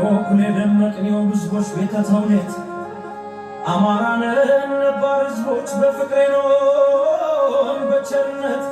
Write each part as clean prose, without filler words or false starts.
ኩል የደመቅኔው ህዝቦች ቤተ ተውኔት አማራንን ነባር ህዝቦች በፍቅሬ ኖን በቸርነት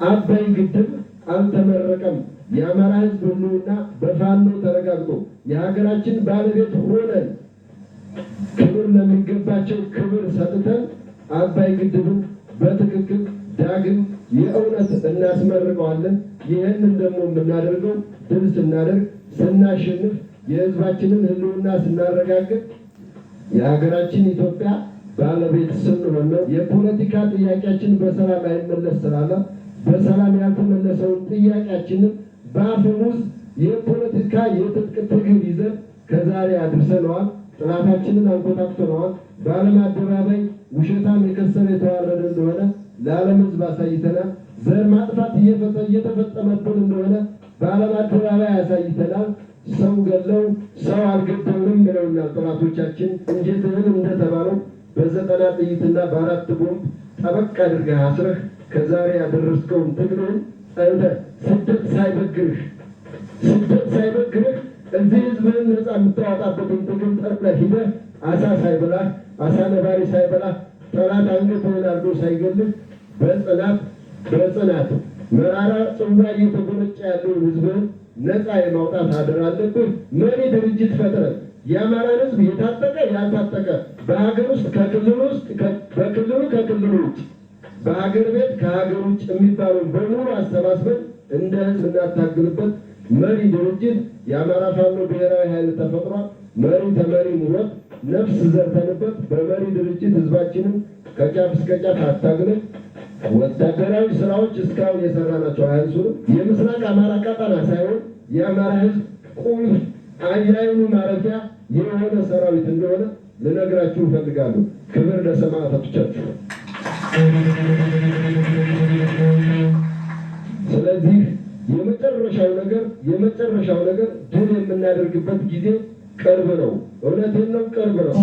አባይ ግድብ አልተመረቀም። የአማራ ሕዝብ ሁሉና በፋኖ ተረጋግጦ የሀገራችን ባለቤት ሆነን ክብር ለሚገባቸው ክብር ሰጥተን አባይ ግድብን በትክክል ዳግም የእውነት እናስመርቀዋለን። ይህንን ደግሞ የምናደርገው ድል ስናደርግ፣ ስናሸንፍ፣ የህዝባችንን ህልውና ስናረጋግጥ፣ የሀገራችን ኢትዮጵያ ባለቤት ስንሆን ነው። የፖለቲካ ጥያቄያችን በሰላም አይመለስ ስላለ በሰላም ያልተመለሰውን ጥያቄያችንን በአፈሙዝ የፖለቲካ የትጥቅ ትግል ይዘን ከዛሬ አድርሰነዋል። ጥላታችንን አንኮታኩተነዋል። በዓለም አደባባይ ውሸታም የከሰረ የተዋረደ እንደሆነ ለዓለም ህዝብ አሳይተናል። ዘር ማጥፋት እየተፈጸመብን እንደሆነ በዓለም አደባባይ አሳይተናል። ሰው ገለው ሰው አልገደልንም ብለውናል ጠላቶቻችን። እንጀትህን እንደተባለው በ90 ጥይትና በ4 ቦምብ ጠበቅ አድርገህ አስረህ ከዛሬ ያደረስከውን ትግልን ጸንተህ ስደት ሳይበግርህ እዚህ ህዝብህን ነፃ የምታወጣበትን ትግል ጠርተህ ሂደህ አሳ ሳይበላህ አሳ ነባሪ ሳይበላህ ጠላት አንገትህን አርዶ ሳይገልህ በጽናት መራራ ጽዋ እየተጎነጨ ያለውን ህዝብህን ነፃ የማውጣት አደራ አለብህ። መሪ ድርጅት ፈጥረህ የአማራን ህዝብ የታጠቀ ያልታጠቀ በሀገር ውስጥ ከክልሉ ውጭ በሀገር ቤት ከሀገር ውጭ የሚባለውን በሙሉ አሰባስበን እንደ ህዝብ እናታግልበት መሪ ድርጅት የአማራ ፋኖ ብሔራዊ ኃይል ተፈጥሯል። መሪ ተመሪ ኑሮት ነፍስ ዘርተንበት በመሪ ድርጅት ህዝባችንን ከጫፍ እስከ ጫፍ አታግለን ወታደራዊ ስራዎች እስካሁን የሰራናቸው አያንሱንም። የምስራቅ አማራ ቀጠና ሳይሆን የአማራ ሕዝብ ቁልፍ የዓይኑ ማረፊያ የሆነ ሰራዊት እንደሆነ ልነግራችሁ እፈልጋለሁ። ክብር ለሰማዕታቶቻችሁ። ስለዚህ የመጨረሻው ነገር ድል የምናደርግበት ጊዜ ቅርብ ነው። እውነቴን ነው፣ ቅርብ ነው።